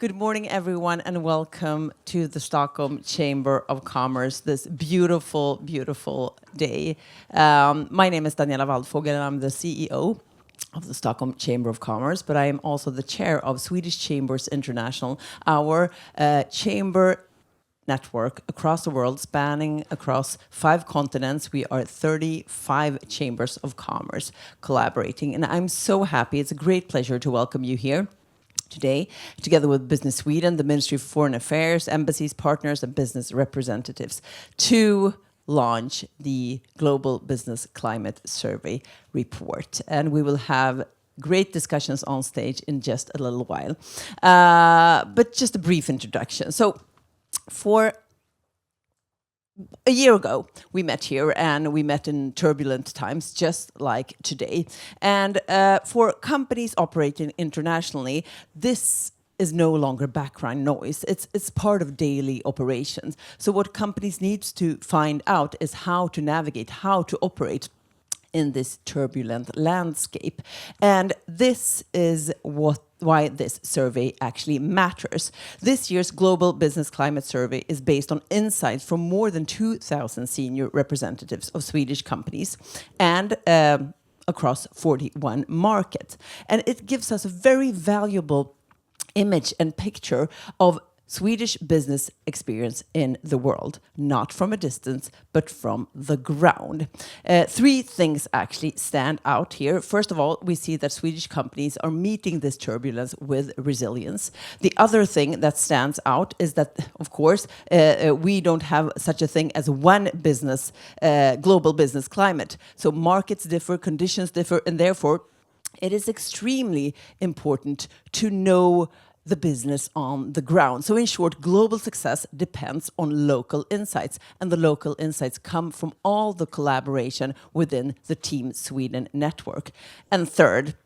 Good morning, everyone, and welcome to the Stockholm Chamber of Commerce this beautiful, beautiful day. My name is Daniella Waldfogel, and I'm the CEO of the Stockholm Chamber of Commerce, but I am also the chair of Swedish Chambers International, our chamber network across the world, spanning across 5 continents. We are 35 chambers of commerce collaborating, and I'm so happy. It's a great pleasure to welcome you here today, together with Business Sweden, the Ministry of Foreign Affairs, embassies, partners, and business representatives, to launch the Global Business Climate Survey report. And we will have great discussions on stage in just a little while. But just a brief introduction. So, for a year ago, we met here, and we met in turbulent times, just like today. And for companies operating internationally, this is no longer background noise. It's part of daily operations. So what companies need to find out is how to navigate, how to operate in this turbulent landscape. And this is why this survey actually matters. This year's Global Business Climate Survey is based on insights from more than 2,000 senior representatives of Swedish companies and across 41 markets. And it gives us a very valuable image and picture of Swedish business experience in the world, not from a distance, but from the ground. 3 things actually stand out here. First of all, we see that Swedish companies are meeting this turbulence with resilience. The other thing that stands out is that, of course, we don't have such a thing as one business, global business climate. So markets differ, conditions differ, and therefore it is extremely important to know the business on the ground. So in short, global success depends on local insights, and the local insights come from all the collaboration within the Team Sweden network. And third,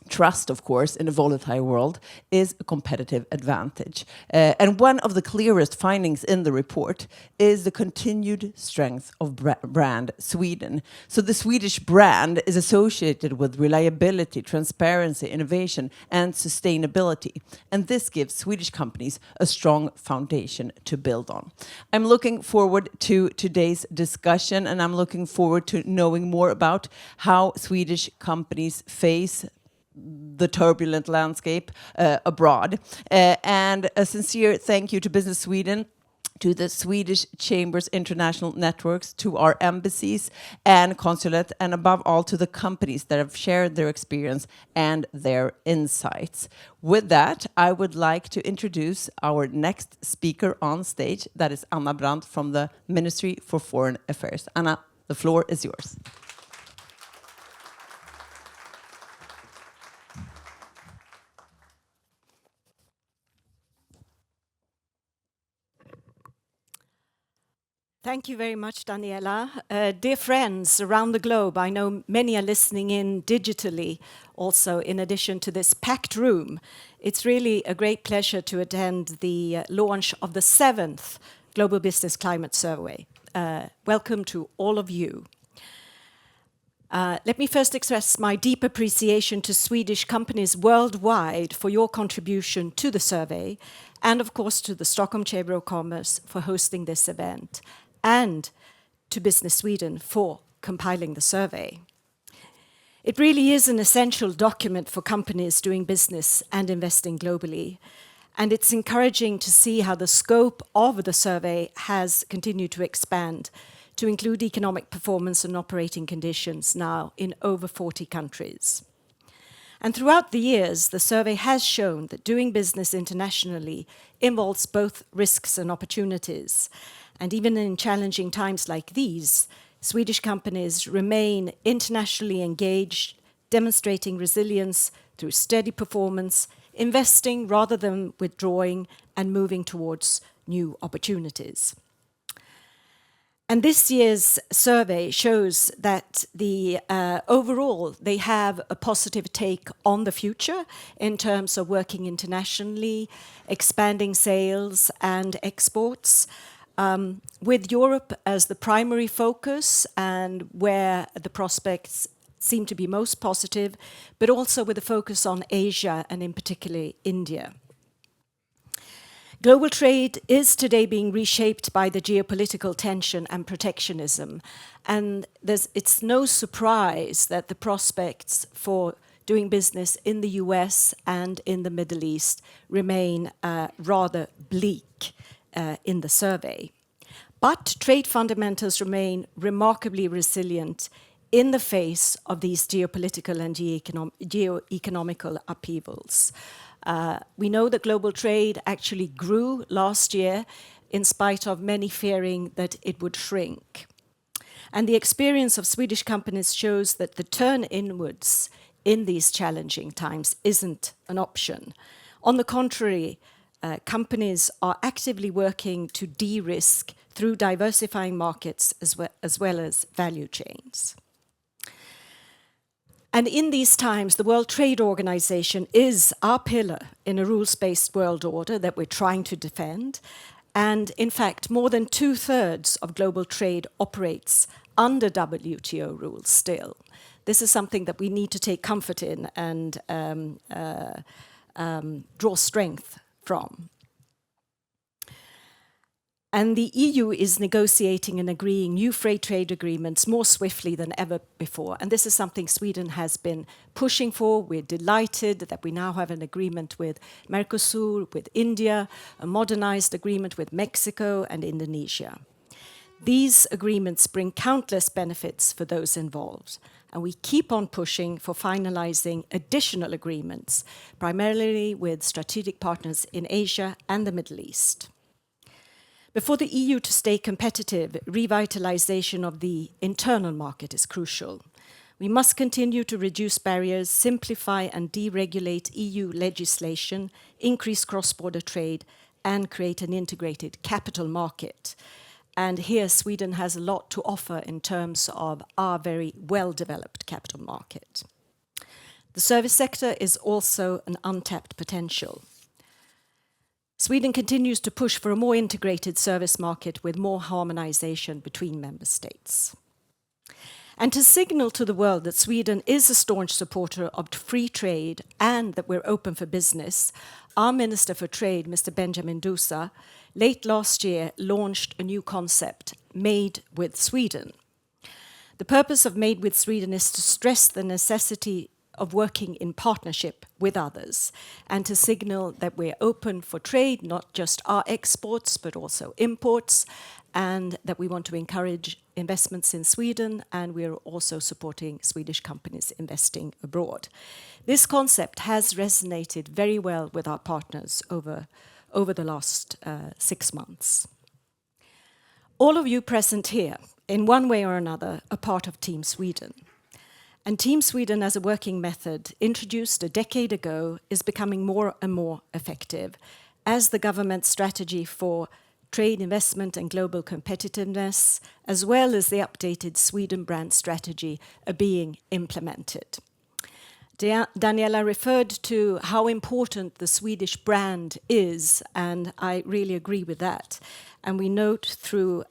trust, of course, in a volatile world is a competitive advantage. And one of the clearest findings in the report is the continued strength of brand Sweden. So the Swedish brand is associated with reliability, transparency, innovation, and sustainability. And this gives Swedish companies a strong foundation to build on. I'm looking forward to today's discussion, and I'm looking forward to knowing more about how Swedish companies face the turbulent landscape abroad. And a sincere thank you to Business Sweden, to the Swedish Chambers International Networks, to our embassies and consulate, and above all to the companies that have shared their experience and their insights. With that, I would like to introduce our next speaker on stage. That is Anna Brandt from the Ministry for Foreign Affairs. Anna, the floor is yours. Thank you very much, Daniella. Dear friends around the globe, I know many are listening in digitally also in addition to this packed room. It's really a great pleasure to attend the launch of the 7th Global Business Climate Survey. Welcome to all of you. Let me first express my deep appreciation to Swedish companies worldwide for your contribution to the survey, and of course to the Stockholm Chamber of Commerce for hosting this event, and to Business Sweden for compiling the survey. It really is an essential document for companies doing business and investing globally, and it's encouraging to see how the scope of the survey has continued to expand to include economic performance and operating conditions now in over 40 countries. And throughout the years, the survey has shown that doing business internationally involves both risks and opportunities. And even in challenging times like these, Swedish companies remain internationally engaged, demonstrating resilience through steady performance, investing rather than withdrawing, and moving towards new opportunities. And this year's survey shows that overall they have a positive take on the future in terms of working internationally, expanding sales and exports, with Europe as the primary focus and where the prospects seem to be most positive, but also with a focus on Asia and in particular India. Global trade is today being reshaped by the geopolitical tension and protectionism, and it's no surprise that the prospects for doing business in the US and in the Middle East remain rather bleak in the survey. But trade fundamentals remain remarkably resilient in the face of these geopolitical and geo-economical upheavals. We know that global trade actually grew last year in spite of many fearing that it would shrink. And the experience of Swedish companies shows that the turn inwards in these challenging times isn't an option. On the contrary, companies are actively working to de-risk through diversifying markets as well as value chains. And in these times, the World Trade Organization is our pillar in a rules-based world order that we're trying to defend. And in fact, more than 2/3 of global trade operates under WTO rules still. This is something that we need to take comfort in and draw strength from. And the EU is negotiating and agreeing new free trade agreements more swiftly than ever before. And this is something Sweden has been pushing for. We're delighted that we now have an agreement with Mercosur, with India, a modernized agreement with Mexico and Indonesia. These agreements bring countless benefits for those involved. And we keep on pushing for finalizing additional agreements, primarily with strategic partners in Asia and the Middle East. For the EU to stay competitive, revitalization of the internal market is crucial. We must continue to reduce barriers, simplify and deregulate EU legislation, increase cross-border trade, and create an integrated capital market. And here Sweden has a lot to offer in terms of our very well-developed capital market. The service sector is also an untapped potential. Sweden continues to push for a more integrated service market with more harmonization between member states. And to signal to the world that Sweden is a staunch supporter of free trade and that we're open for business, our Minister for Trade, Mr. Benjamin Dousa, late last year launched a new concept, Made with Sweden. The purpose of Made with Sweden is to stress the necessity of working in partnership with others and to signal that we're open for trade, not just our exports, but also imports, and that we want to encourage investments in Sweden, and we're also supporting Swedish companies investing abroad. This concept has resonated very well with our partners over the last 6 months. All of you present here, in one way or another, are part of Team Sweden. And Team Sweden as a working method introduced a decade ago is becoming more and more effective as the government's strategy for trade investment and global competitiveness, as well as the updated Sweden brand strategy, are being implemented. Daniella referred to how important the Swedish brand is, and I really agree with that. And we note through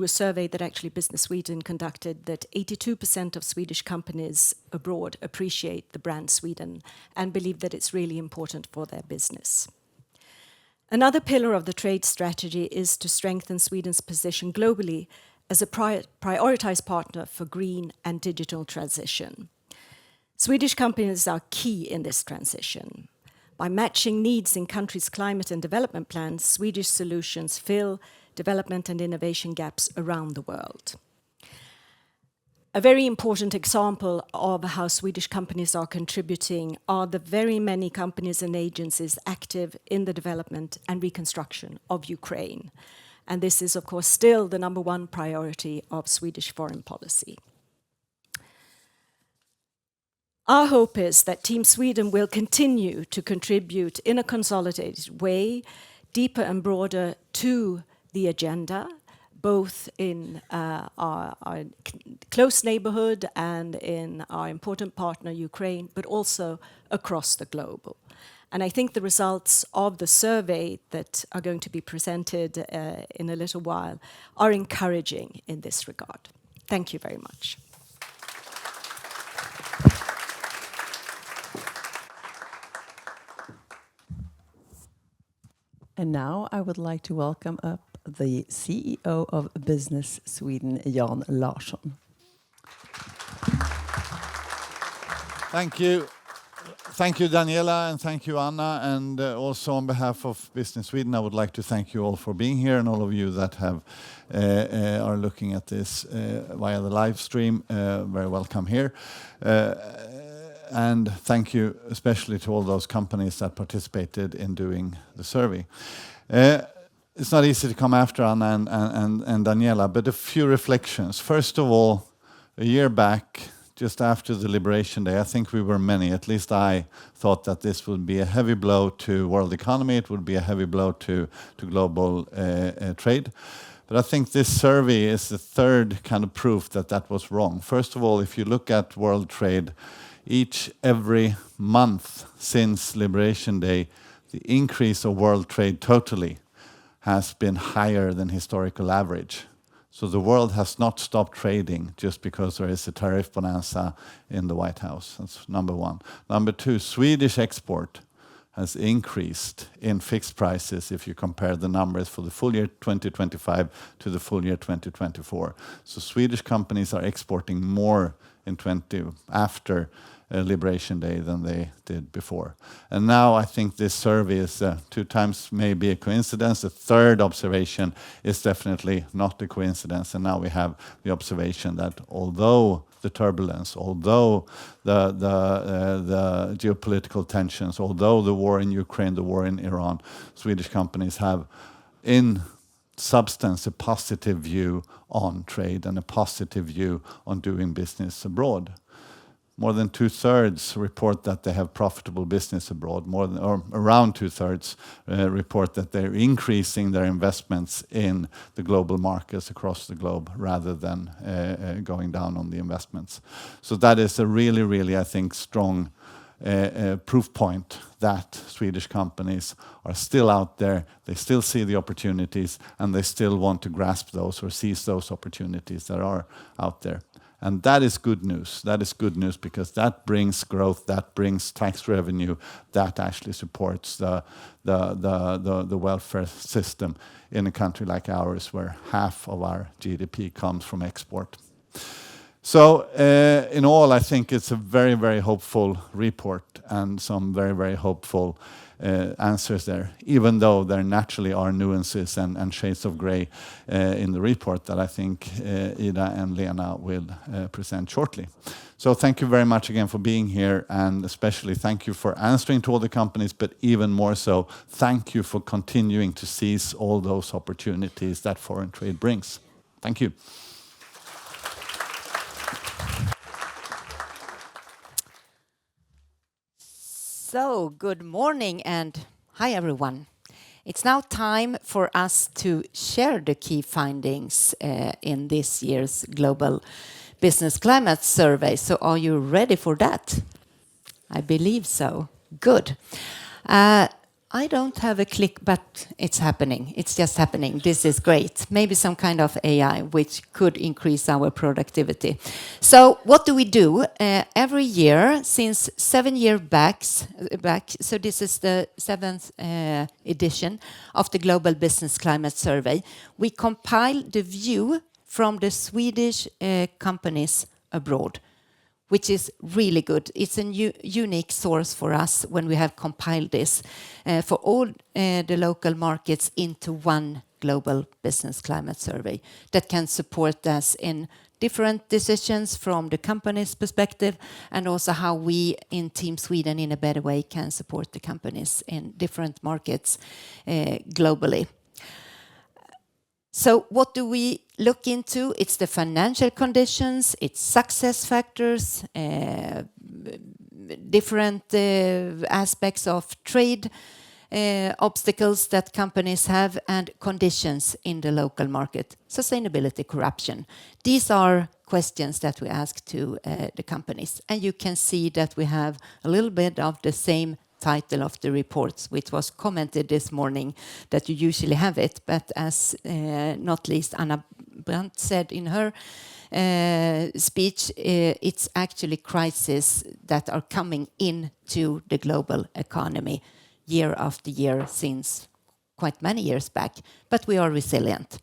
a survey that actually Business Sweden conducted that 82% of Swedish companies abroad appreciate the brand Sweden and believe that it's really important for their business. Another pillar of the trade strategy is to strengthen Sweden's position globally as a prioritized partner for green and digital transition. Swedish companies are key in this transition. By matching needs in countries' climate and development plans, Swedish solutions fill development and innovation gaps around the world. A very important example of how Swedish companies are contributing are the very many companies and agencies active in the development and reconstruction of Ukraine. And this is, of course, still the number one priority of Swedish foreign policy. Our hope is that Team Sweden will continue to contribute in a consolidated way, deeper and broader to the agenda, both in our close neighborhood and in our important partner, Ukraine, but also across the globe. And I think the results of the survey that are going to be presented in a little while are encouraging in this regard. Thank you very much. And now I would like to welcome up the CEO of Business Sweden, Jan Larsson. Thank you. Thank you, Daniella, and thank you, Anna. And also on behalf of Business Sweden, I would like to thank you all for being here, and all of you that have are looking at this via the live stream. Very welcome here. And thank you especially to all those companies that participated in doing the survey. It's not easy to come after Anna and Daniela, but a few reflections. First of all, a year back, just after the Liberation Day, I think we were many, at least I thought that this would be a heavy blow to world economy, it would be a heavy blow to global trade. But I think this survey is the third kind of proof that that was wrong. First of all, if you look at world trade, every month since Liberation Day, the increase of world trade totally has been higher than historical average. So the world has not stopped trading just because there is a tariff bonanza in the White House. That's number one. Number two, Swedish export has increased in fixed prices if you compare the numbers for the full year 2025 to the full year 2024. So Swedish companies are exporting more after Liberation Day than they did before. And now I think this survey is 2 times maybe a coincidence. The third observation is definitely not a coincidence. And now we have the observation that although the turbulence, although the geopolitical tensions, although the war in Ukraine, the war in Iran, Swedish companies have in substance a positive view on trade and a positive view on doing business abroad. More than 2/3 report that they have profitable business abroad. Around 2/3 report that they're increasing their investments in the global markets across the globe rather than going down on the investments. So that is a really, really, I think, strong proof point that Swedish companies are still out there, they still see the opportunities, and they still want to grasp those or seize those opportunities that are out there. And that is good news. That is good news because that brings growth, that brings tax revenue, that actually supports the welfare system in a country like ours where half of our GDP comes from export. So in all, I think it's a very, very hopeful report and some very, very hopeful answers there, even though there naturally are nuances and shades of gray in the report that I think Ida and Lena will present shortly. So thank you very much again for being here, and especially thank you for answering to all the companies, but even more so, thank you for continuing to seize all those opportunities that foreign trade brings. Thank you. So, good morning and hi everyone. It's now time for us to share the key findings in this year's Global Business Climate Survey. So are you ready for that? I believe so. Good. I don't have a click, but it's happening. It's just happening. This is great. Maybe some kind of AI which could increase our productivity. So what do we do? Every year, since 7 years back, so this is the 7th edition of the Global Business Climate Survey, we compile the view from the Swedish companies abroad, which is really good. It's a unique source for us when we have compiled this for all the local markets into one global business climate survey that can support us in different decisions from the company's perspective, and also how we in Team Sweden in a better way can support the companies in different markets globally. So what do we look into? It's the financial conditions, it's success factors, different aspects of trade, obstacles that companies have, and conditions in the local market, sustainability, corruption. These are questions that we ask to the companies. And you can see that we have a little bit of the same title of the reports, which was commented this morning, that you usually have it, but as not least Anna Brandt said in her speech, it's actually crises that are coming into the global economy year after year since quite many years back, but we are resilient.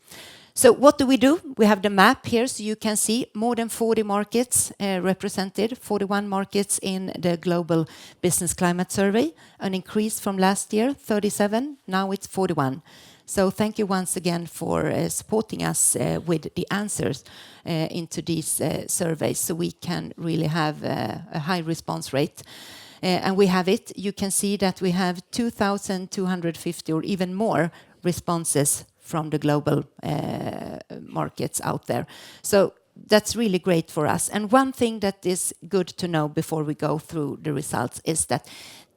So what do? We have the map here, so you can see more than 40 markets represented, 41 markets in the Global Business Climate Survey, an increase from last year, 37, now it's 41. So thank you once again for supporting us with the answers into these surveys, so we can really have a high response rate. And we have it. You can see that we have 2,250 or even more responses from the global markets out there. So that's really great for us. And one thing that is good to know before we go through the results is that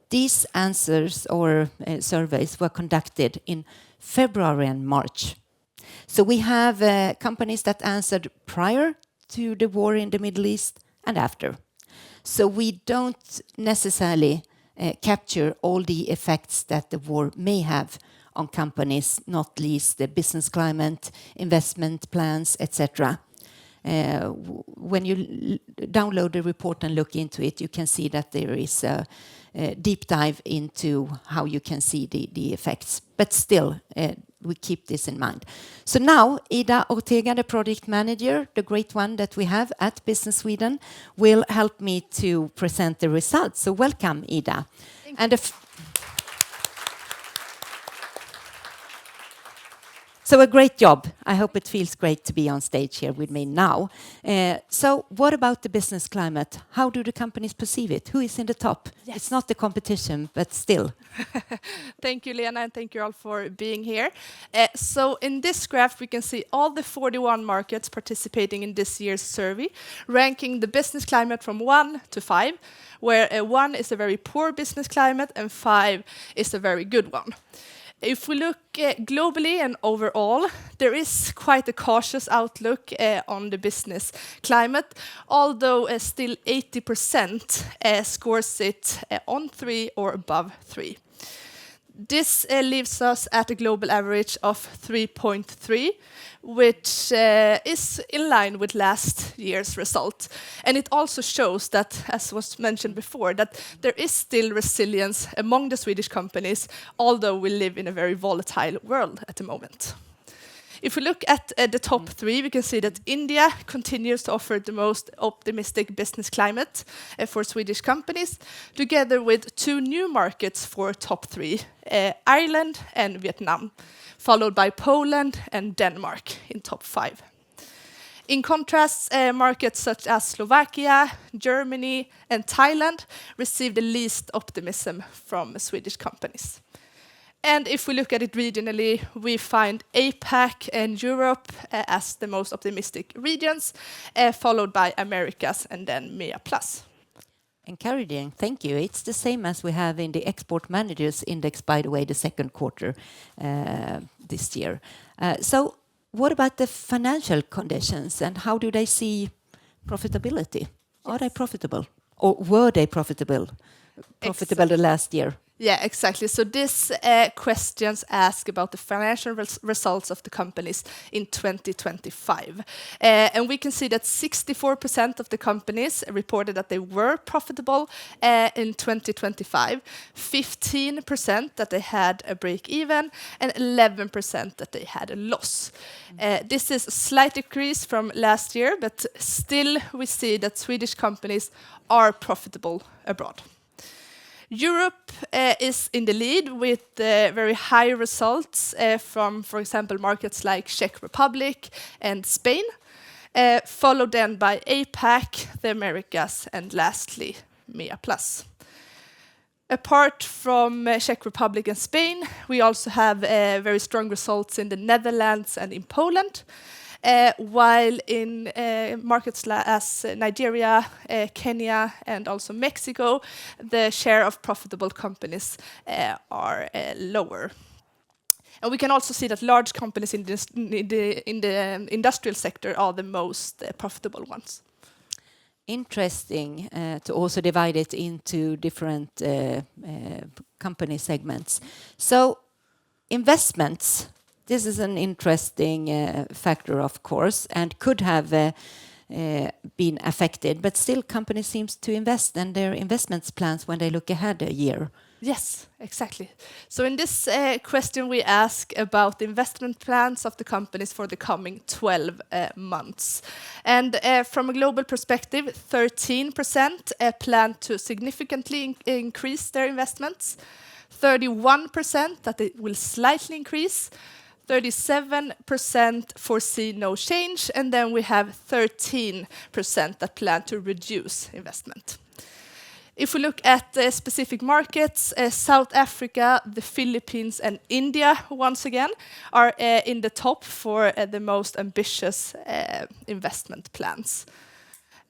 these answers or surveys were conducted in February and March. So we have companies that answered prior to the war in the Middle East and after. So we don't necessarily capture all the effects that the war may have on companies, not least the business climate, investment plans, etc. When you download the report and look into it, you can see that there is a deep dive into how you can see the effects. But still, we keep this in mind. So now, Ida Ortega, the project manager, the great one that we have at Business Sweden, will help me to present the results. So welcome, Ida. Thank you. So a great job. I hope it feels great to be on stage here with me now. So what about the business climate? How do the companies perceive it? Who is in the top? Yes. It's not the competition, but still. Thank you, Lena, and thank you all for being here. So in this graph, we can see all the 41 markets participating in this year's survey, ranking the business climate from 1 to 5, where 1 is a very poor business climate and 5 is a very good one. If we look globally and overall, there is quite a cautious outlook on the business climate, although still 80% scores it on 3 or above 3. This leaves us at a global average of 3.3, which is in line with last year's result. And it also shows that, as was mentioned before, that there is still resilience among the Swedish companies, although we live in a very volatile world at the moment. If we look at the top 3, we can see that India continues to offer the most optimistic business climate for Swedish companies, together with 2 new markets for top 3, Ireland and Vietnam, followed by Poland and Denmark in top 5. In contrast, markets such as Slovakia, Germany and Thailand received the least optimism from Swedish companies. And if we look at it regionally, we find APAC and Europe as the most optimistic regions, followed by Americas and then MEA+. Encouraging, thank you. It's the same as we have in the Export Managers Index, by the way, the second quarter this year. So what about the financial conditions and how do they see profitability? Yes. Are they profitable? Or were they profitable the last year? Yeah, exactly. So this questions ask about the financial results of the companies in 2025. And we can see that 64% of the companies reported that they were profitable in 2025, 15% that they had a break even, and 11% that they had a loss. This is a slight decrease from last year, but still we see that Swedish companies are profitable abroad. Europe is in the lead with very high results from, for example, markets like Czech Republic and Spain, followed then by APAC, the Americas, and lastly, MEA+. Apart from Czech Republic and Spain, we also have very strong results in the Netherlands and in Poland, while in markets as Nigeria, Kenya, and also Mexico, the share of profitable companies are lower. And we can also see that large companies in the industrial sector are the most profitable ones. Interesting to also divide it into different company segments. So investments. This is an interesting factor, of course, and could have been affected, but still companies seem to invest in their investments plans when they look ahead a year Yes, exactly. So in this question, we ask about the investment plans of the companies for the coming 12 months. And from a global perspective, 13% plan to significantly increase their investments, 31% that it will slightly increase, 37% foresee no change, and then we have 13% that plan to reduce investment. If we look at the specific markets, South Africa, the Philippines, and India, once again, are in the top for the most ambitious investment plans.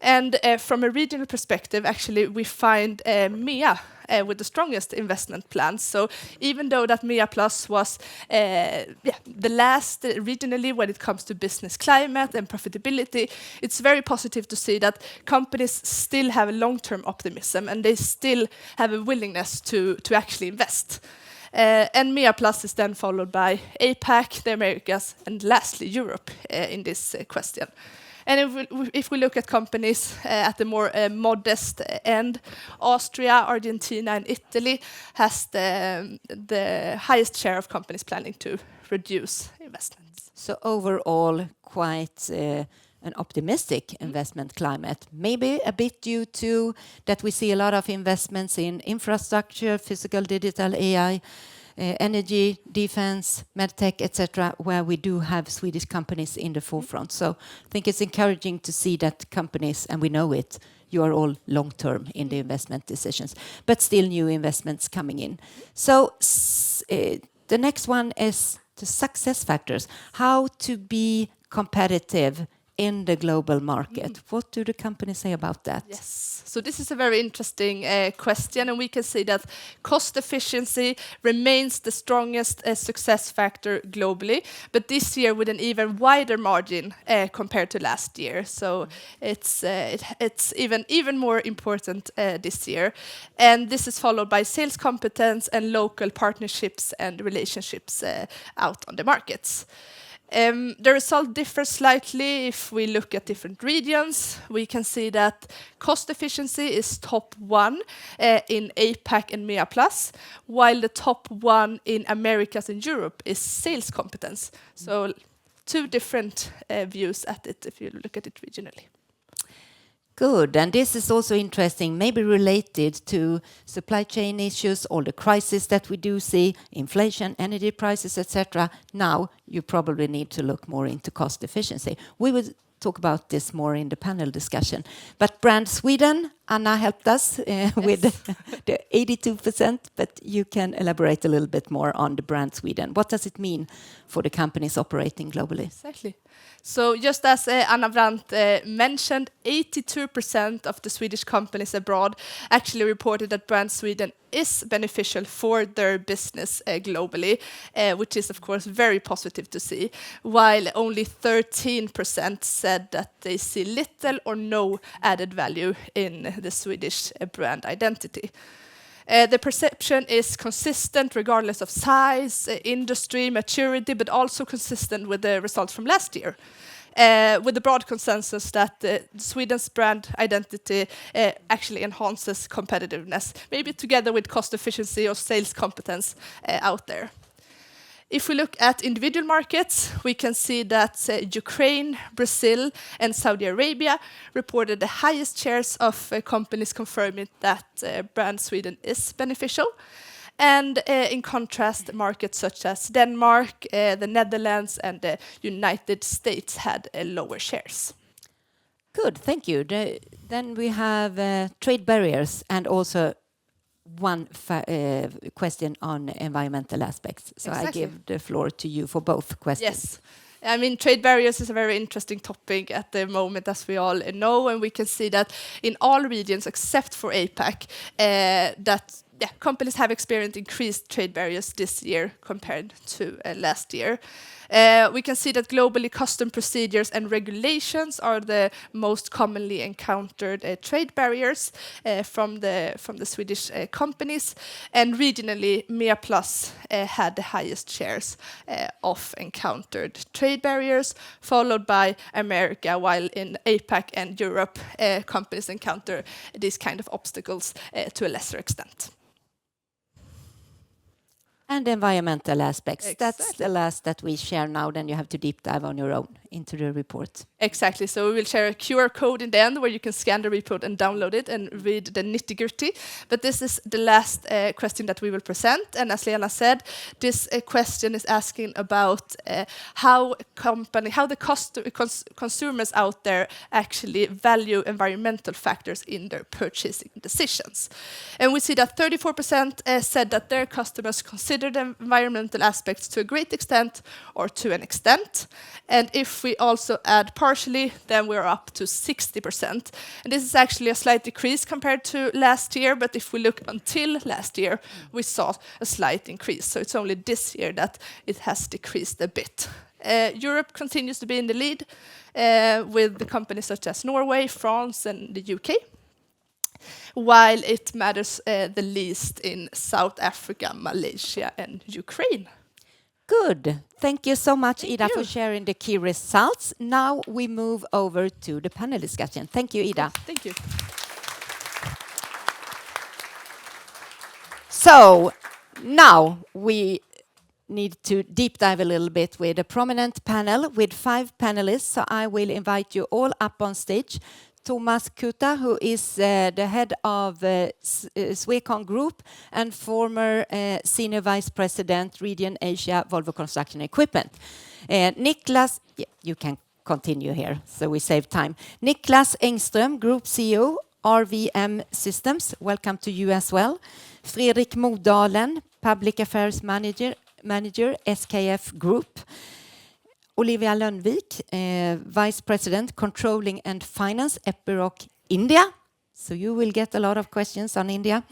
And from a regional perspective, actually, we find MEA with the strongest investment plans. So even though that MEA Plus was the last regionally when it comes to business climate and profitability, it's very positive to see that companies still have a long-term optimism and they still have a willingness to actually invest. And MEA Plus is then followed by APAC, the Americas, and lastly Europe in this question. And if we look at companies at the more modest end, Austria, Argentina, and Italy has the highest share of companies planning to reduce investments. So overall, quite an optimistic investment climate, maybe a bit due to that we see a lot of investments in infrastructure, physical, digital, AI, energy, defense, medtech, etc., where we do have Swedish companies in the forefront. So I think it's encouraging to see that companies, and we know it, you are all long-term in the investment decisions, but still new investments coming in. So the next one is the success factors, how to be competitive in the global market. What do the companies say about that? Yes, so this is a very interesting question, and we can see that cost efficiency remains the strongest success factor globally, but this year with an even wider margin compared to last year. So it's even more important this year. And this is followed by sales competence and local partnerships and relationships out on the markets. The result differs slightly if we look at different regions. We can see that cost efficiency is top one in APAC and MEA Plus, while the top one in Americas and Europe is sales competence. So two different views at it if you look at it regionally. Good, and this is also interesting, maybe related to supply chain issues, all the crises that we do see, inflation, energy prices, etc. Now you probably need to look more into cost efficiency. We will talk about this more in the panel discussion. But Brandt Sweden, Anna helped us with the 82%, but you can elaborate a little bit more on the Brandt Sweden. What does it mean for the companies operating globally? Exactly. So just as Anna Brandt mentioned, 82% of the Swedish companies abroad actually reported that Brandt Sweden is beneficial for their business globally, which is of course very positive to see, while only 13% said that they see little or no added value in the Swedish brand identity. The perception is consistent regardless of size, industry, maturity, but also consistent with the results from last year. With the broad consensus that Sweden's brand identity actually enhances competitiveness, maybe together with cost efficiency or sales competence out there. If we look at individual markets, we can see that Ukraine, Brazil, and Saudi Arabia reported the highest shares of companies confirming that Brandt Sweden is beneficial. And in contrast, markets such as Denmark, the Netherlands, and the United States had lower shares. Good, thank you. Then we have trade barriers and also one question on environmental aspects. So exactly. I give the floor to you for both questions. Yes. I mean, trade barriers is a very interesting topic at the moment, as we all know, and we can see that in all regions except for APAC, that companies have experienced increased trade barriers this year compared to last year. We can see that globally custom procedures and regulations are the most commonly encountered trade barriers from the Swedish companies, and regionally MEA Plus had the highest shares of encountered trade barriers, followed by America, while in APAC and Europe companies encounter these kind of obstacles to a lesser extent. And environmental aspects. That's Exactly. the last that we share now. Then you have to deep dive on your own into the report. Exactly. So we will share a QR code in the end where you can scan the report and download it and read the nitty-gritty. But this is the last question that we will present. And as Lena said, this question is asking about how the consumers out there actually value environmental factors in their purchasing decisions. And we see that 34% said that their customers consider the environmental aspects to a great extent or to an extent. And if we also add partially, then we're up to 60%. And this is actually a slight decrease compared to last year, but if we look until last year, we saw a slight increase. So it's only this year that it has decreased a bit. Europe continues to be in the lead with the companies such as Norway, France, and the UK. While it matters the least in South Africa, Malaysia, and Ukraine. Good. Thank you so much, Thank Ida, you. for sharing the key results. Now we move over to the panel discussion. Thank you, Ida. Thank you. So now we need to deep dive a little bit with a prominent panel with 5 panelists. So I will invite you all up on stage. Tomas Kuta, who is the head of Swecon Group and former Senior Vice President, Region Asia, Volvo Construction Equipment. Niklas, you can continue here, so we save time. Niklas Engström, Group CEO, RVM Systems, welcome to you as well. Fredrik Modalen, Public Affairs Manager, SKF Group. Olivia Lönnvik, Vice President, Controlling and Finance, Epiroc, India. So you will get a lot of questions on India.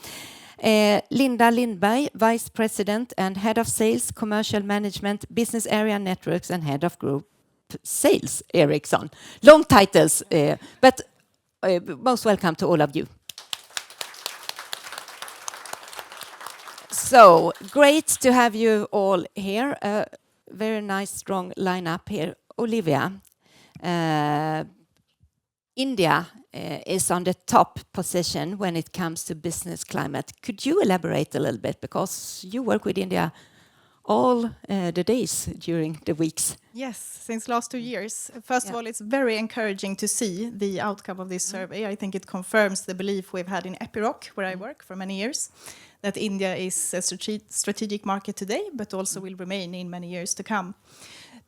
Lindberg, Vice President and Head of Sales, Commercial Management, Business Area Networks, and Head of Group Sales, Ericsson. Long titles, but most welcome to all of you. So great to have you all here. Very nice, strong lineup here. Olivia, India is on the top position when it comes to business climate. Could you elaborate a little bit, because you work with India all the days during the weeks? Yes, since last 2 years. First of all, it's very encouraging to see the outcome of this survey. I think it confirms the belief we've had in Epiroc, where I work for many years, that India is a strategic market today, but also will remain in many years to come.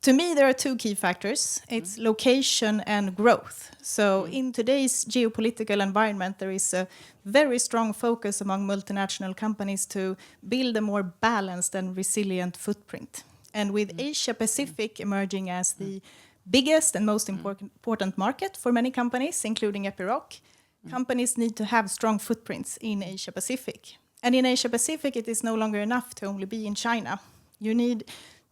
To me, there are 2 key factors. It's location and growth. So in today's geopolitical environment, there is a very strong focus among multinational companies to build a more balanced and resilient footprint. And with Asia Pacific emerging as the biggest and most important market for many companies, including Epiroc, companies need to have strong footprints in Asia Pacific. And in Asia Pacific, it is no longer enough to only be in China. You need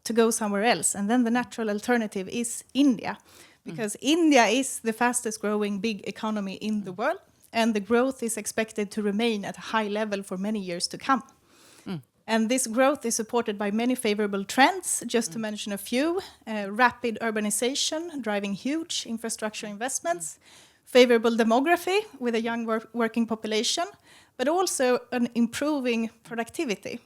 to go somewhere else. And then the natural alternative is India, because India is the fastest growing big economy in the world, and the growth is expected to remain at a high level for many years to come. And this growth is supported by many favorable trends, just to mention a few. Rapid urbanization, driving huge infrastructure investments, favorable demography with a young working population, but also an improving productivity.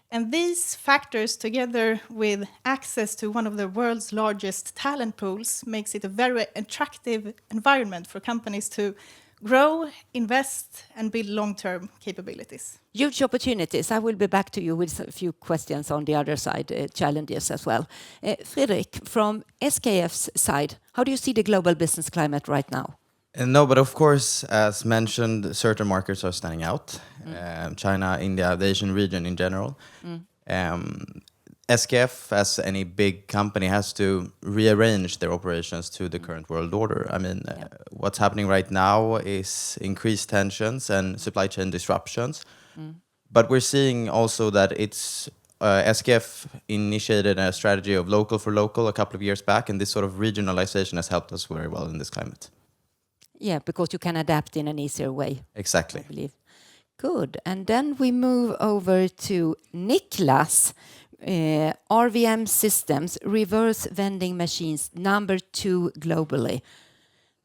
And these factors, together with access to one of the world's largest talent pools, makes it a very attractive environment for companies to grow, invest, and build long-term capabilities. Huge opportunities. I will be back to you with a few questions on the other side, challenges as well. Fredrik, from SKF's side, how do you see the global business climate right now? No, but of course, as mentioned, certain markets are standing out. China, India, the Asian region in general. SKF, as any big company, has to rearrange their operations to the current world order. I mean, what's happening right now is increased tensions and supply chain disruptions. But we're seeing also that it's SKF initiated a strategy of local for local a couple of years back, and this sort of regionalization has helped us very well in this climate. Yeah, because you can adapt in an easier way. Exactly. I believe. Good. And then we move over to Niklas. RVM Systems, reverse vending machines, number 2 globally.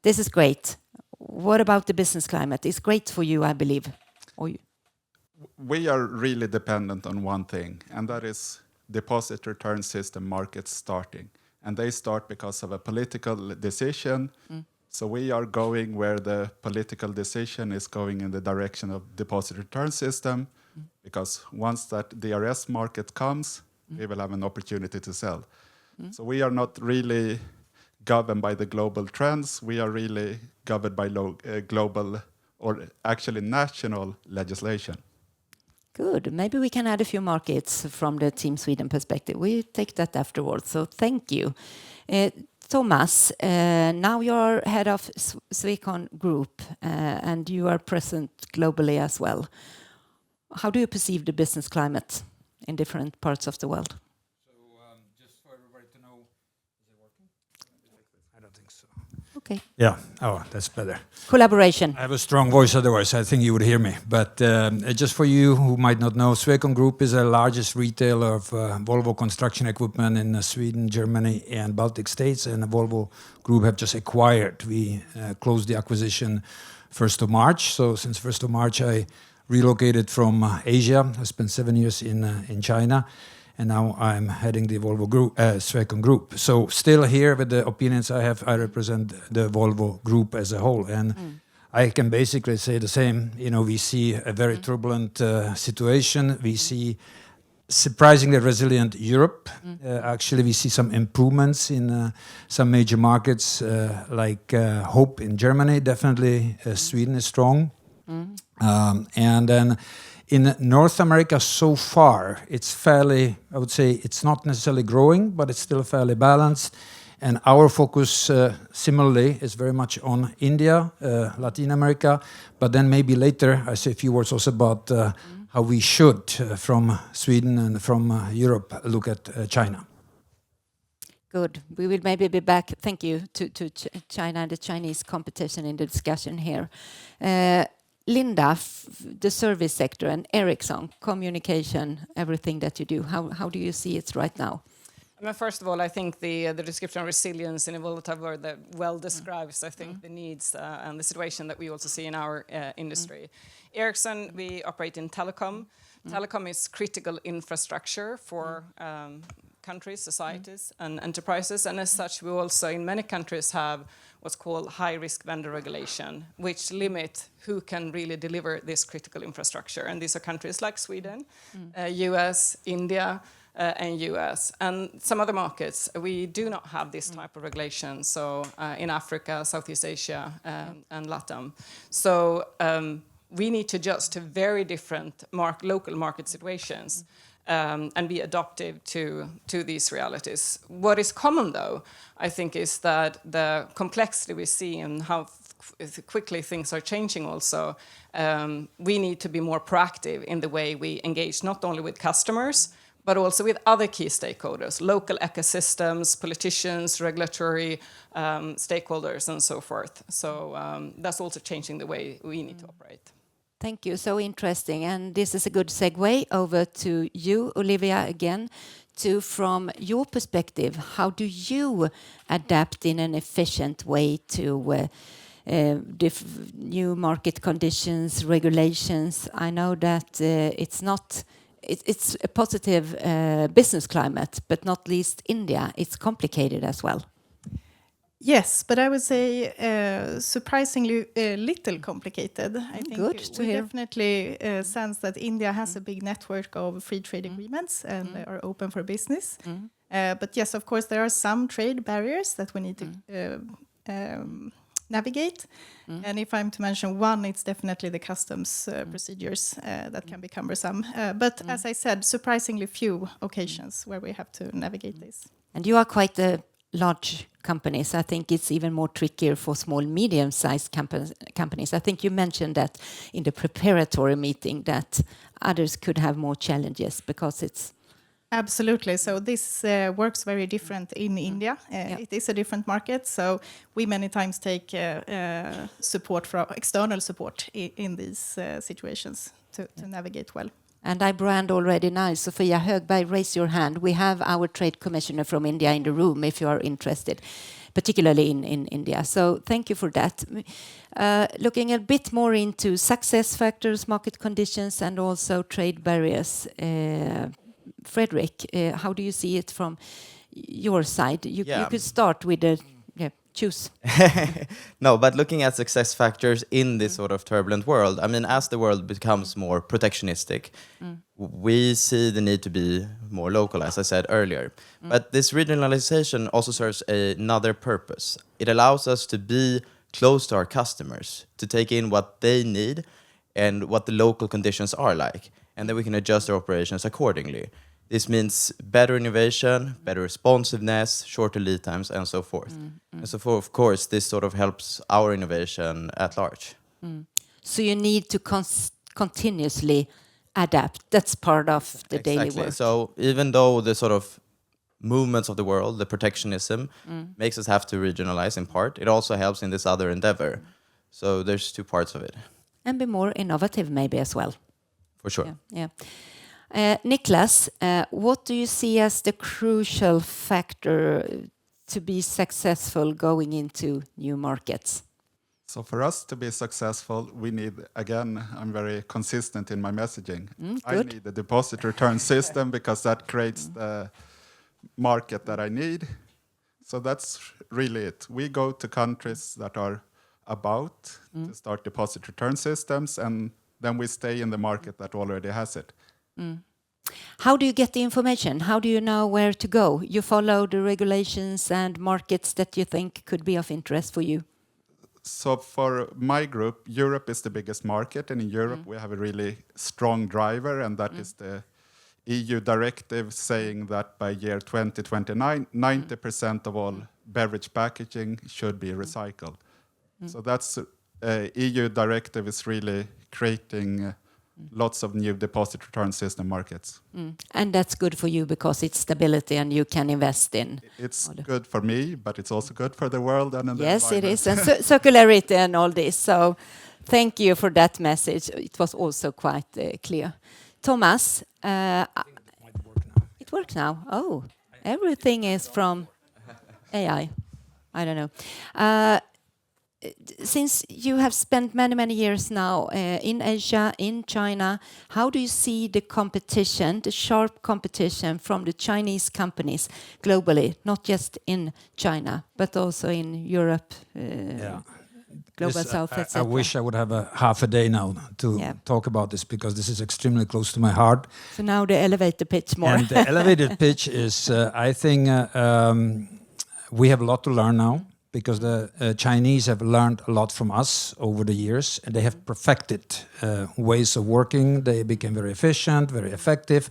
This is great. What about the business climate? It's great for you, I believe. We are really dependent on one thing, and that is deposit return system markets starting. And they start because of a political decision. So we are going where the political decision is going in the direction of deposit return system, because once that DRS market comes, we will have an opportunity to sell. So we are not really governed by the global trends. We are really governed by global, or actually national legislation. Good. Maybe we can add a few markets from the Team Sweden perspective. We take that afterwards. So thank you. Thomas, now you're head of Swecon Group, and you are present globally as well. How do you perceive the business climate in different parts of the world? Just for everybody to know, is it working? I don't think so. Okay. Yeah. Oh, that's better. Collaboration. I have a strong voice, otherwise I think you would hear me. But just for you who might not know, Swecon Group is the largest retailer of Volvo construction equipment in Sweden, Germany, and Baltic states. And the Volvo Group have just acquired. We closed the acquisition 1st of March. So since 1st of March, I relocated from Asia. I spent 7 years in China. And now I'm heading the Volvo Group, Swecon Group. So still here with the opinions I have, I represent the Volvo Group as a whole. And I can basically say the same. You know, we see a very turbulent situation. We see surprisingly resilient Europe. Actually, we see some improvements in some major markets, like Hope in Germany. Definitely, Sweden is strong. And then in North America so far, it's fairly, I would say, it's not necessarily growing, but it's still fairly balanced. And our focus, similarly, is very much on India, Latin America. But then maybe later, I say a few words also about how we should, from Sweden and from Europe, look at China. Good. We will maybe be back, thank you, to China and the Chinese competition in the discussion here. Linda, the service sector and Ericsson, communication, everything that you do, how do you see it right now? I mean, first of all, I think the description of resilience in a volatile world that well describes, I think, the needs and the situation that we also see in our industry. Ericsson, we operate in telecom. Telecom is critical infrastructure for countries, societies, and enterprises. And as such, we also, in many countries, have what's called high-risk vendor regulation, which limit who can really deliver this critical infrastructure. And these are countries like Sweden, US, India, and US. And some other markets, we do not have this type of regulation. So in Africa, Southeast Asia, and LATAM. So we need to adjust to very different local market situations. And be adaptive to these realities. What is common, though, I think, is that the complexity we see and how quickly things are changing also, we need to be more proactive in the way we engage not only with customers, but also with other key stakeholders, local ecosystems, politicians, regulatory stakeholders, and so forth. So that's also changing the way we need to operate. Thank you, so interesting. And this is a good segue over to you, Olivia, again, to from your perspective, how do you adapt in an efficient way to new market conditions, regulations? I know that it's a positive business climate, but not least India, it's complicated as well. Yes, but I would say surprisingly little complicated. I think we definitely sense that India has a big network of free trade agreements and they are open for business. But yes, of course, there are some trade barriers that we need to navigate. And if I'm to mention one, it's definitely the customs procedures that can be cumbersome. But as I said, surprisingly few occasions where we have to navigate this. And you are quite a large companies. I think it's even more trickier for small, medium-sized companies. I think you mentioned that in the preparatory meeting that others could have more challenges because it's... Absolutely. So this works very different in India. It is a different market. So we many times take support from external support in these situations to navigate well. And I brand already now, Sofia Högberg, raise your hand. We have our trade commissioner from India in the room if you are interested. particularly in India. So thank you for that. Looking a bit more into success factors, market conditions, and also trade barriers. Fredrik, how do you see it from your side? You could start with the choose. No, but looking at success factors in this sort of turbulent world, I mean, as the world becomes more protectionistic, we see the need to be more local, as I said earlier. But this regionalization also serves another purpose. It allows us to be close to our customers, to take in what they need and what the local conditions are like, and then we can adjust our operations accordingly. This means better innovation, better responsiveness, shorter lead times, and so forth. And so, of course, this sort of helps our innovation at large. So you need to continuously adapt. That's part of the daily work. So even though the sort of movements of the world, the protectionism, makes us have to regionalize in part, it also helps in this other endeavor. So there's two parts of it. And be more innovative maybe as well. For sure. Yeah. Niklas, what do you see as the crucial factor to be successful going into new markets? So for us to be successful, we need, again, I'm very consistent in my messaging. I need the deposit return system because that creates the market that I need. So that's really it. We go to countries that are about to start deposit return systems, and then we stay in the market that already has it. How do you get the information? How do you know where to go? You follow the regulations and markets that you think could be of interest for you? So for my group, Europe is the biggest market, and in Europe we have a really strong driver, and that is the EU directive saying that by year 2029, 90% of all beverage packaging should be recycled. So that's EU directive is really creating lots of new deposit return system markets. And that's good for you because it's stability and you can invest in. It's good for me, but it's also good for the world and the Yes, it environment. is. And circularity and all this. So thank you for that message. It was also quite clear. Tomas, it works now. Oh, everything is from AI. I don't know. Since you have spent many years now in Asia, in China, how do you see the competition, the sharp competition from the Chinese companies globally, not just in China, but also in Europe, Global South, etc.? I wish I would have a half a day now to talk about this because this is extremely close to my heart. So now the elevator pitch more. And the elevator pitch is, I think we have a lot to learn now, because the Chinese have learned a lot from us over the years, and they have perfected ways of working. They became very efficient, very effective.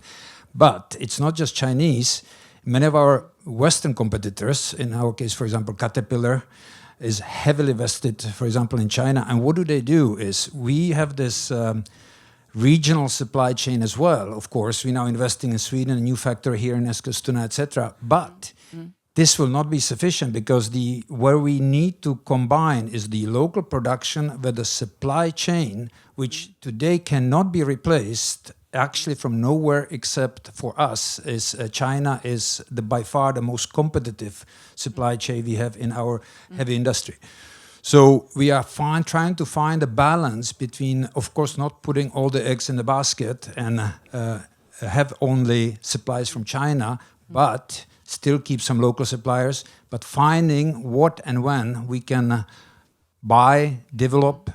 But it's not just Chinese. Many of our Western competitors, in our case, for example, Caterpillar, is heavily vested, for example, in China. And what do? Is we have this regional supply chain as well. Of course, we're now investing in Sweden, a new factory here in Eskilstuna, etc. But this will not be sufficient because where we need to combine is the local production with the supply chain, which today cannot be replaced actually from nowhere except for us. China is by far the most competitive supply chain we have in our heavy industry. So we are trying to find a balance between, of course, not putting all the eggs in the basket and have only supplies from China, but still keep some local suppliers, but finding what and when we can buy, develop,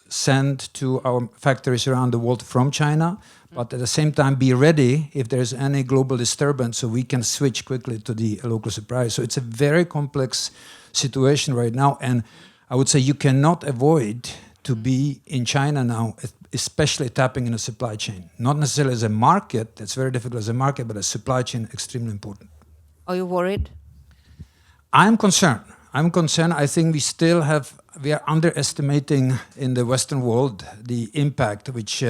send to our factories around the world from China, but at the same time be ready if there's any global disturbance so we can switch quickly to the local suppliers. So it's a very complex situation right now, and I would say you cannot avoid to be in China now, especially tapping in a supply chain. Not necessarily as a market, that's very difficult as a market, but a supply chain extremely important. Are you worried? I'm concerned. I think we are underestimating in the Western world the impact which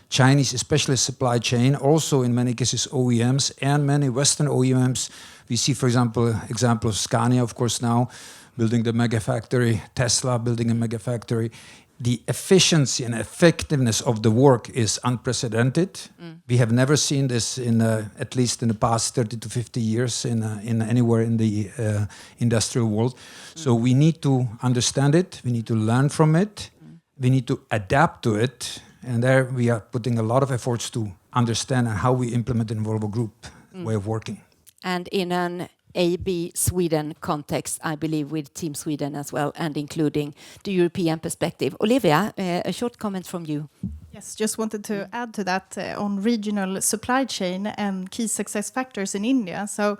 Chinese, especially supply chain, also in many cases OEMs and many Western OEMs. We see, for example of Scania, of course, now building the mega factory, Tesla building a mega factory. the efficiency and effectiveness of the work is unprecedented. We have never seen this in at least in the past 30 to 50 years in anywhere in the industrial world. So we need to understand it. We need to learn from it. We need to adapt to it. And there we are putting a lot of efforts to understand how we implement in Volvo Group way of working. And in an AB Sweden context, I believe, with Team Sweden as well, and including the European perspective. Olivia, a short comment from you. Yes, just wanted to add to that on regional supply chain and key success factors in India. So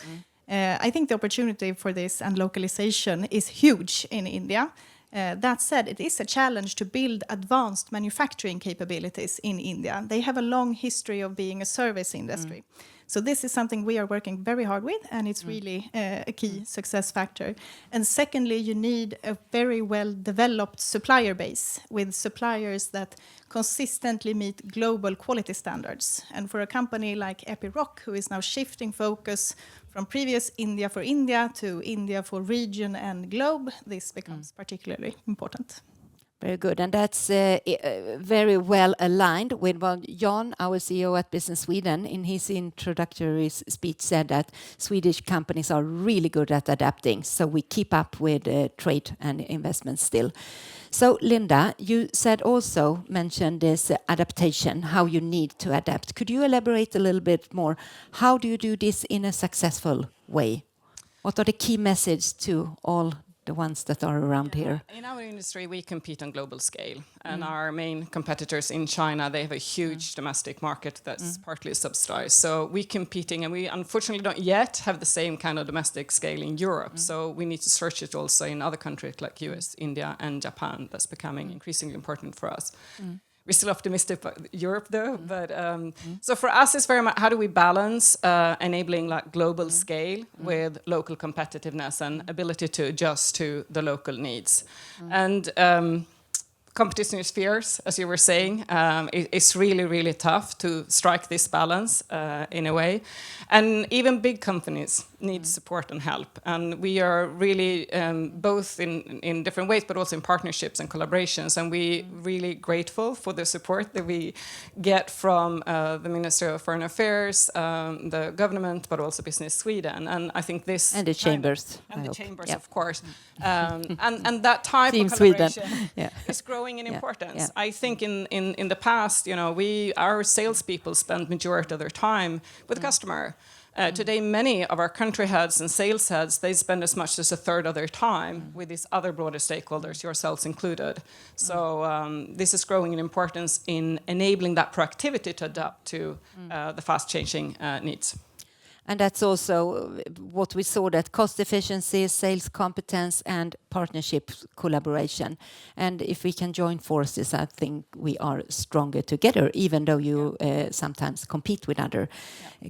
I think the opportunity for this and localization is huge in India. That said, it is a challenge to build advanced manufacturing capabilities in India. They have a long history of being a service industry. So this is something we are working very hard with, and it's really a key success factor. And secondly, you need a very well-developed supplier base with suppliers that consistently meet global quality standards. And for a company like Epiroc, who is now shifting focus from previous India for India to India for region and globe, this becomes particularly important. Very good, and that's very well aligned with what Jan, our CEO at Business Sweden, in his introductory speech said that Swedish companies are really good at adapting, so we keep up with trade and investment still. So Linda, you mentioned this adaptation, how you need to adapt. Could you elaborate a little bit more? How do you do this in a successful way? What are the key messages to all the ones that are around here? In our industry, we compete on global scale, and our main competitors in China, they have a huge domestic market that's partly subsidized. So we're competing, and we unfortunately don't yet have the same kind of domestic scale in Europe. So we need to search it also in other countries like US, India, and Japan. That's becoming increasingly important for us. We're still optimistic about Europe, though. But so for us, it's very much how do we balance enabling like global scale with local competitiveness and ability to adjust to the local needs. And competition is fierce, as you were saying. It's really, really tough to strike this balance in a way. And even big companies need support and help. And we are really both in different ways, but also in partnerships and collaborations. And we're really grateful for the support that we get from the Ministry of Foreign Affairs, the government, but also Business Sweden. And I think this... And the chambers. And the chambers, of course. And that type Team of collaboration Sweden. is growing in importance. Yeah. I think in the past, our salespeople spend majority of their time with the customer. Today, many of our country heads and sales heads, they spend as much as a third of their time with these other broader stakeholders, yourselves included. So this is growing in importance in enabling that proactivity to adapt to the fast-changing needs. And that's also what we saw, that cost efficiency, sales competence, and partnership collaboration. And if we can join forces, I think we are stronger together, even though you sometimes compete with other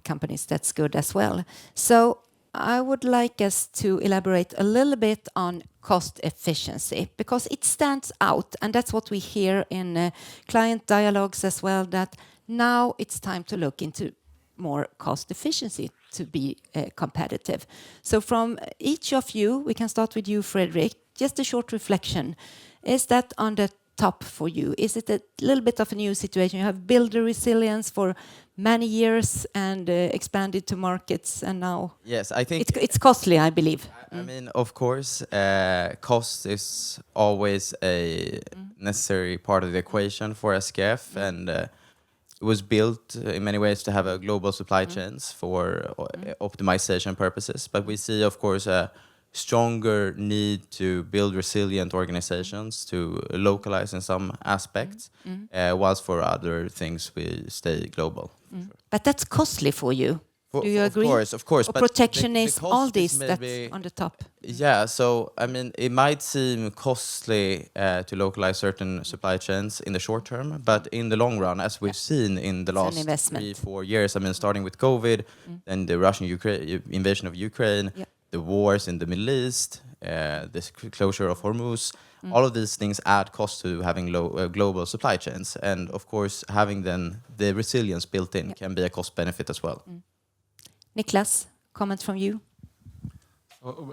companies. That's good as well. So I would like us to elaborate a little bit on cost efficiency, because it stands out. And that's what we hear in client dialogues as well, that now it's time to look into more cost efficiency to be competitive. So from each of you, we can start with you, Fredrik, just a short reflection. Is that on the top for you? Is it a little bit of a new situation? You have built the resilience for many years and expanded to markets, and now... Yes, I think... It's costly, I believe. I mean, of course, cost is always a necessary part of the equation for SKF, and it was built in many ways to have a global supply chains for optimization purposes. But we see, of course, a stronger need to build resilient organizations, to localize in some aspects, whilst for other things we stay global. Sure. But that's costly for you. Do you agree? Of course. Or But protectionist, the all cost this is that's maybe, on the top. Yeah, so I mean, it might seem costly to localize certain supply chains in the short term, but in the long run, as we've seen in the last 3-4 years, I mean, starting with COVID, then the Russian invasion of Ukraine, the wars in the Middle East, the closure of Hormuz, all of these things add cost to having global supply chains. And of course, having then the resilience built in can be a cost benefit as well. Niklas, comment from you?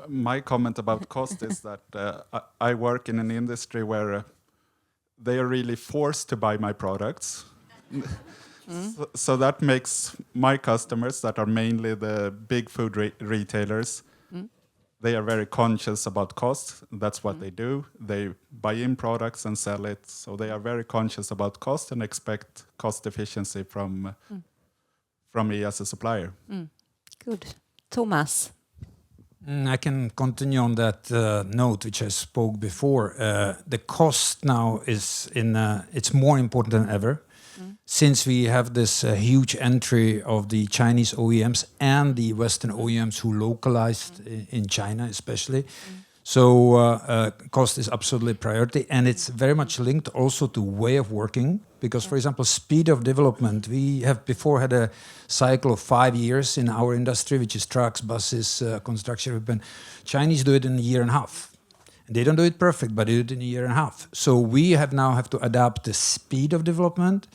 My comment about cost is that I work in an industry where they are really forced to buy my products. So that makes my customers, that are mainly the big food retailers, they are very conscious about cost. That's what they do. They buy in products and sell it. So they are very conscious about cost and expect cost efficiency from me as a supplier. Good. Tomas. I can continue on that note, which I spoke before. The cost now is it's more important than ever, since we have this huge entry of the Chinese OEMs and the Western OEMs who localized in China, especially. So cost is absolutely a priority, and it's very much linked also to way of working. Because, for example, speed of development, we have before had a cycle of 5 years in our industry, which is trucks, buses, construction equipment. Chinese do it in a year and a half. They don't do it perfect, but they do it in a year and a half. So we now have to adapt the speed of development.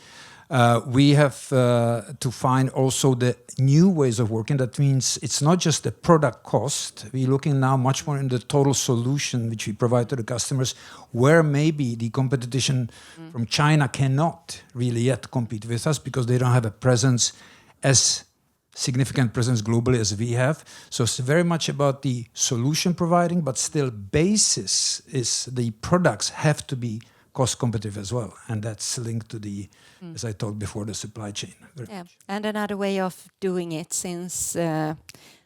We have to find also the new ways of working. That means it's not just the product cost. We're looking now much more in the total solution which we provide to the customers, where maybe the competition from China cannot really yet compete with us because they don't have a presence, as significant presence globally as we have. So it's very much about the solution providing, but still basis is the products have to be cost competitive as well. And that's linked to the, as I told before, the supply chain. And another way of doing it, since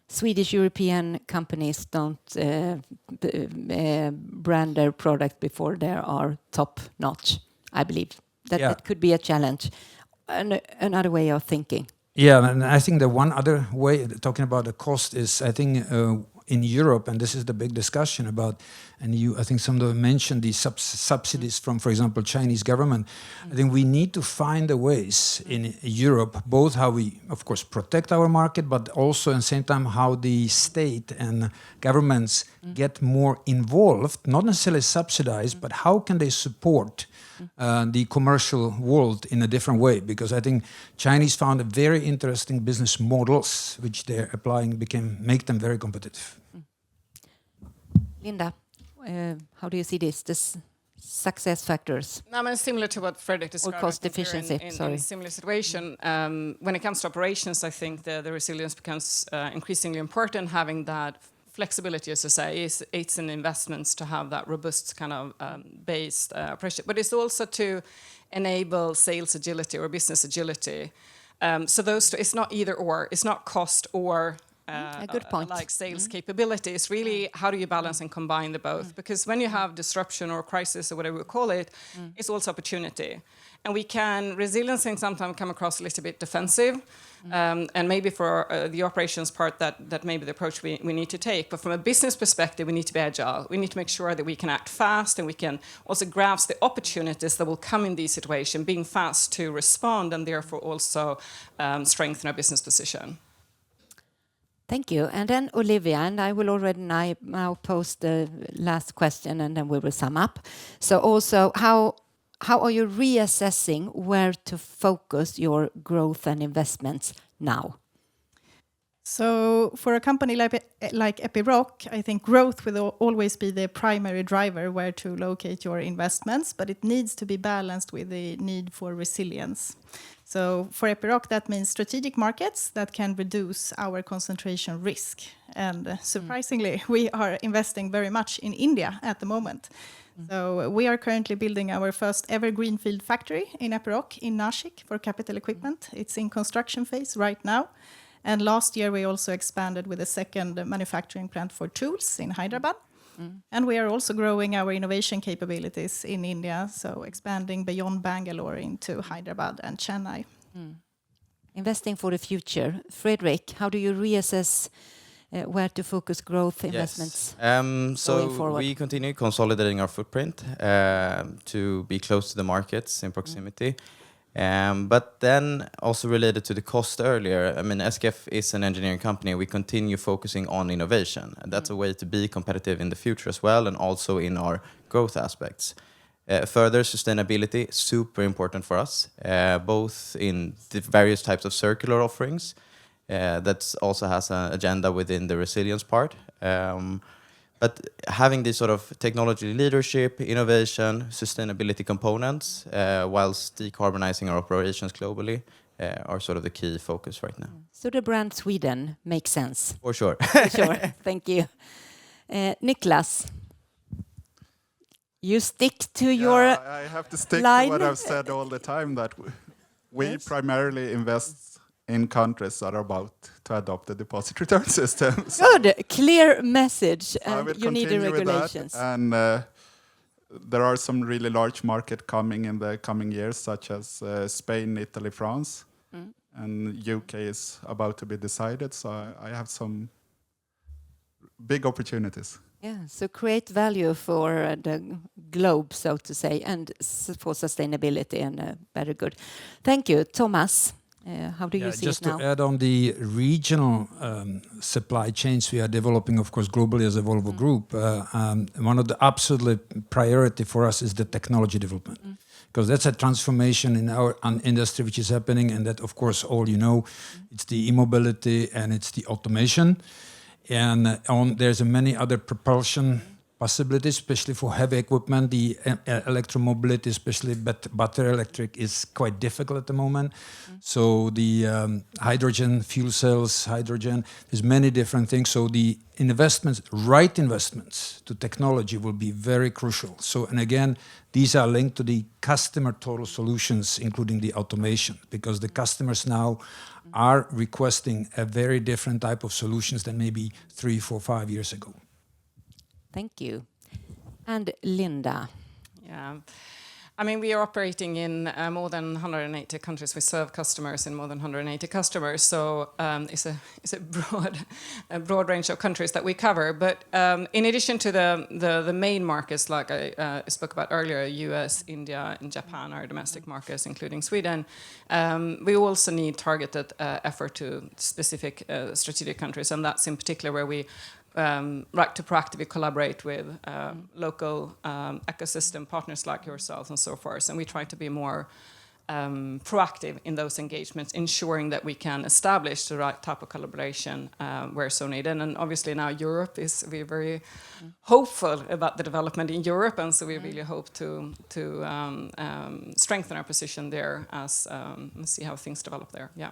Swedish European companies don't brand their product before they are top notch, I believe. That could be a challenge. Another way of thinking. Yeah, and I think the one other way, talking about the cost, is I think in Europe, and this is the big discussion about, and I think somebody mentioned the subsidies from, for example, Chinese government. I think we need to find the ways in Europe, both how we, of course, protect our market, but also at the same time how the state and governments get more involved, not necessarily subsidized, but how can they support the commercial world in a different way, because I think Chinese found a very interesting business models which they're applying make them very competitive. Linda, how do you see this success factors? I mean, similar to what Fredrik described. Or cost efficiency, in a similar situation. When it comes to operations, I think the resilience becomes increasingly important, having that flexibility, as I say, it's an investment to have that robust kind of based operation, but it's also to enable sales agility or business agility. So those two, it's not either or, it's not cost or a good point. Like sales capability. It's really how do you balance and combine the both? Because when you have disruption or crisis or whatever we call it, it's also opportunity. And resilience can sometimes come across a little bit defensive. And maybe for the operations part, that may be the approach we need to take. But from a business perspective, we need to be agile. We need to make sure that we can act fast and we can also grasp the opportunities that will come in these situations, being fast to respond and therefore also strengthen our business position. Thank you. And then Olivia, and I will already now post the last question and then we will sum up. So also, how are you reassessing where to focus your growth and investments now? So for a company like Epiroc, I think growth will always be the primary driver where to locate your investments, but it needs to be balanced with the need for resilience. So for Epiroc, that means strategic markets that can reduce our concentration risk. And surprisingly, we are investing very much in India at the moment. So we are currently building our first ever greenfield factory in Epiroc in Nashik for capital equipment. It's in construction phase right now. And last year we also expanded with a second manufacturing plant for tools in Hyderabad. And we are also growing our innovation capabilities in India, so expanding beyond Bangalore into Hyderabad and Chennai. Investing for the future. Fredrik, how do you reassess where to focus growth investments so going forward? We continue consolidating our footprint to be close to the markets in proximity. But then also related to the cost earlier, I mean, SKF is an engineering company. We continue focusing on innovation. And that's a way to be competitive in the future as well, and also in our growth aspects. Further, sustainability, super important for us, both in the various types of circular offerings. That also has an agenda within the resilience part. But having this sort of technology leadership, innovation, sustainability components, whilst decarbonizing our operations globally, are sort of the key focus right now. So the brand Sweden makes sense. For sure. For sure. Thank you. Niklas, you stick to your I have to stick line. to what I've said all the time, that we primarily invest in countries that are about to adopt the deposit return system. Good, clear message. I And will you need the continue with that. regulations. And there are some really large markets coming in the coming years, such as Spain, Italy, France. And UK is about to be decided. So I have some big opportunities. Yeah, so create value for the globe, so to say, and for sustainability, and very good. Thank you. Thomas, how do you see just it now? to add on the regional supply chains we are developing, of course, globally as a Volvo Group, one of the absolute priority for us is the technology development. Because that's a transformation in our industry which is happening, and that, of course, all you know, it's the e-mobility and it's the automation. And there's many other propulsion possibilities, especially for heavy equipment. The electromobility, especially battery electric, is quite difficult at the moment. So the hydrogen, fuel cells, there's many different things. So the investments, right investments to technology will be very crucial. So, and again, these are linked to the customer total solutions, including the automation, because the customers now are requesting a very different type of solutions than maybe 3, 4, 5 years ago. Thank you. And Linda. Yeah. I mean, we are operating in more than 180 countries. We serve customers in more than 180 customers. So it's a broad range of countries that we cover. But in addition to the main markets, like I spoke about earlier, US, India, and Japan, our domestic markets, including Sweden, we also need targeted effort to specific strategic countries. And that's in particular where we like to proactively collaborate with local ecosystem partners like yourselves and so forth. And we try to be more proactive in those engagements, ensuring that we can establish the right type of collaboration where so needed. And obviously now we're very hopeful about the development in Europe, and so we really hope to strengthen our position there and see how things develop there. Yeah.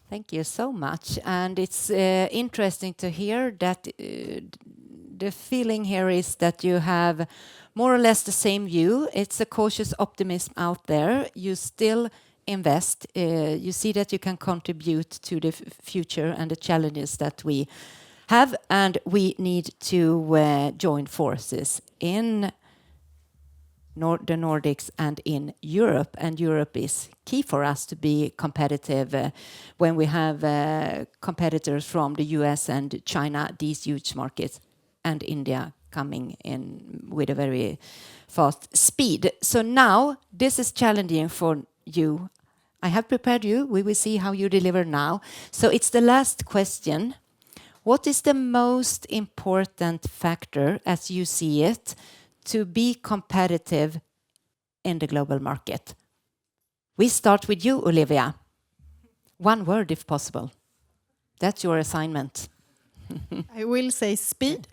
Thank you so much. And it's interesting to hear that the feeling here is that you have more or less the same view. It's a cautious optimism out there. You still invest. You see that you can contribute to the future and the challenges that we have, and we need to join forces in the Nordics and in Europe, and Europe is key for us to be competitive when we have competitors from the US and China, these huge markets, and India coming in with a very fast speed. So now this is challenging for you. I have prepared you. We will see how you deliver now. So it's the last question. What is the most important factor, as you see it, to be competitive in the global market? We start with you, Olivia. One word, if possible. That's your assignment. I will say speed.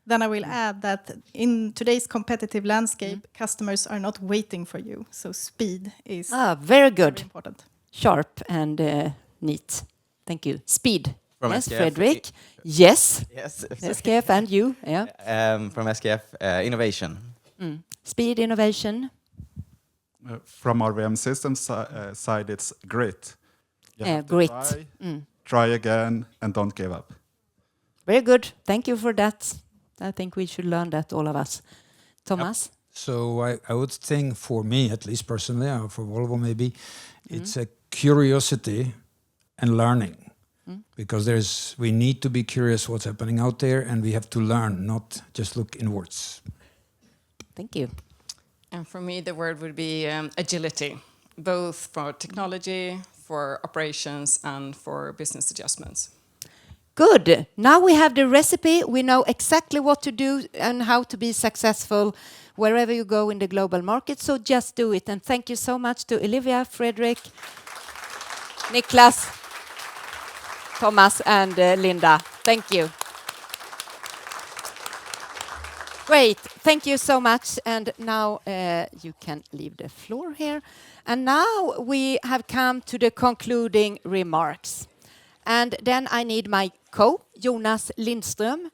Then I will add that in today's competitive landscape, customers are not waiting for you. So speed is very good. Very important. Sharp and neat. Thank you. Speed. From yes, SKF. Fredrik. Yes. Yes. SKF and you. Yeah. From SKF, innovation. Speed, innovation. From our VM systems side, it's grit. You have to Grit. try again, and don't give up. Very good. Thank you for that. I think we should learn that, all of us. Thomas? Yep. So I would think, for me at least personally, or for Volvo maybe, it's a curiosity and learning. Because we need to be curious what's happening out there, and we have to learn, not just look inwards. Thank you. And for me, the word would be agility, both for technology, for operations, and for business adjustments. Good. Now we have the recipe. We know exactly what to do and how to be successful wherever you go in the global market. So just do it. And thank you so much to Olivia, Fredrik, Niklas, Thomas, and Linda. Thank you. Great, thank you so much. And now you can leave the floor here. And now we have come to the concluding remarks. And then I need my Jonas Lindström,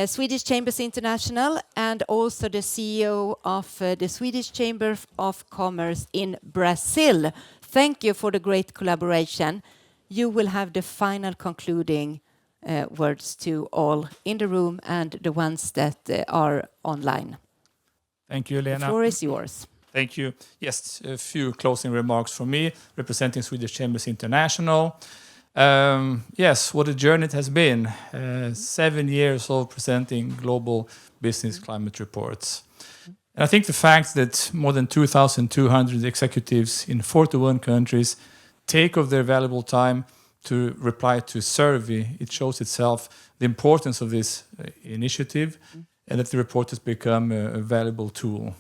Swedish Chambers International, and also the CEO of the Swedish Chamber of Commerce in Brazil. Thank you for the great collaboration. You will have the final concluding words to all in the room and the ones that are online. Thank you, Lena. The floor is yours. Thank you. Yes, a few closing remarks from me, representing Swedish Chambers International. Yes, what a journey it has been. 7 years of presenting global business climate reports. And I think the fact that more than 2,200 executives in 41 countries take of their valuable time to reply to a survey, it shows itself the importance of this initiative and that the report has become a valuable tool.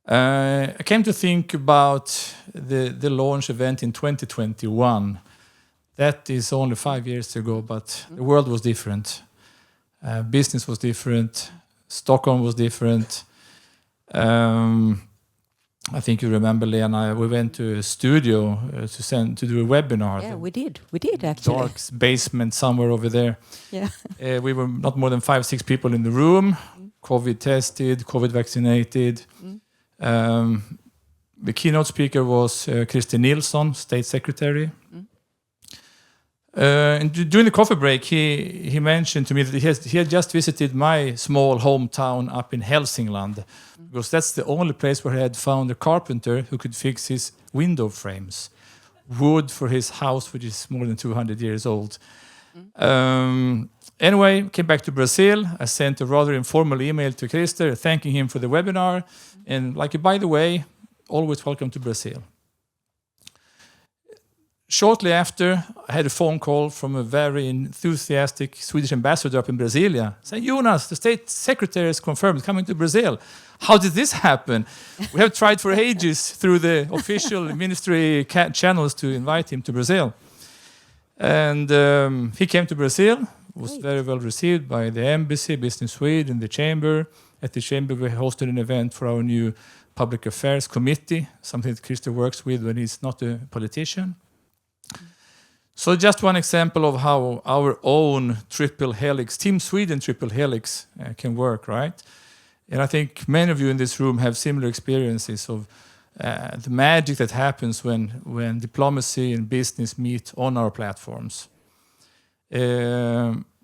I came to think about the launch event in 2021. That is only 5 years ago, but the world was different. Business was different. Stockholm was different. I think you remember, Lena, we went to a studio to do a webinar. Yeah, we did. We did, actually. Dark basement somewhere over there. Yeah. We were not more than 5-6 people in the room, COVID tested, COVID vaccinated. The keynote speaker was Christer Nilsson, State Secretary. And during the coffee break, he mentioned to me that he had just visited my small hometown up in Hälsingland, because that's the only place where he had found a carpenter who could fix his window frames, wood for his house, which is more than 200 years old. Anyway, came back to Brazil. I sent a rather informal email to Christer, thanking him for the webinar, and by the way, always welcome to Brazil. Shortly after, I had a phone call from a very enthusiastic Swedish ambassador up in Brasilia, saying, Jonas, the state secretary has confirmed coming to Brazil. How did this happen? We have tried for ages through the official ministry channels to invite him to Brazil. And he came to Brazil, was very well received by the embassy, Business Sweden, the chamber. At the chamber, we hosted an event for our new public affairs committee, something that Christer works with when he's not a politician. So just one example of how our own triple helix, Team Sweden triple helix, can work, right? And I think many of you in this room have similar experiences of the magic that happens when diplomacy and business meet on our platforms.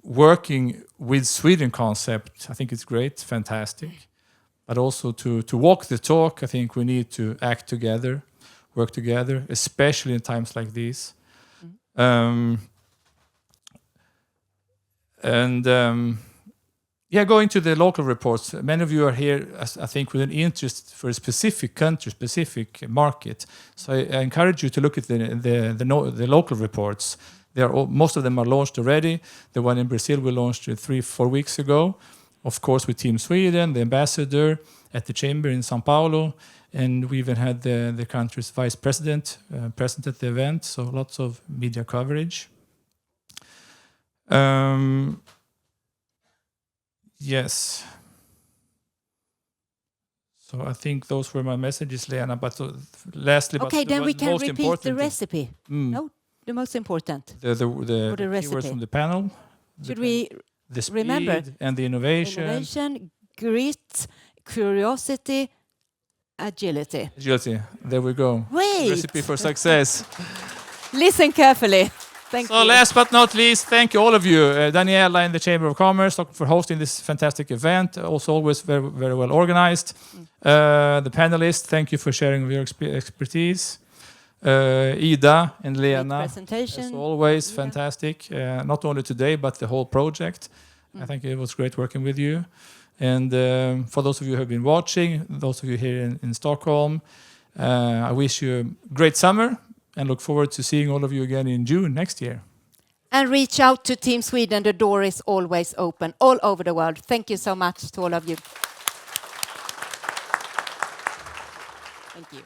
Working with Sweden concept, I think it's great, fantastic. But also to walk the talk, I think we need to act together, work together, especially in times like these. Going to the local reports. Many of you are here, I think, with an interest for a specific country, specific market. So I encourage you to look at the local reports. Most of them are launched already. The one in Brazil we launched 3-4 weeks ago. Of course, with Team Sweden, the ambassador at the chamber in São Paulo. And we even had the country's vice president present at the event, so lots of media coverage. Yes. So I think those were my messages, Lena. But lastly, okay, then we can repeat the recipe. No, the most important. The keywords from the panel. Should we remember? And the innovation. Innovation, grit, curiosity, agility. There we go. Wait. Recipe for success. Listen carefully. Thank you. So last but not least, thank you all of you. Daniella in the Chamber of Commerce for hosting this fantastic event. Also always very, very well organized. The panelists, thank you for sharing your expertise. Ida and Lena, presentation. as always, fantastic. Not only today, but the whole project. I think it was great working with you. And for those of you who have been watching, those of you here in Stockholm, I wish you a great summer and look forward to seeing all of you again in June next year. And reach out to Team Sweden. The door is always open all over the world. Thank you so much to all of you. Thank you.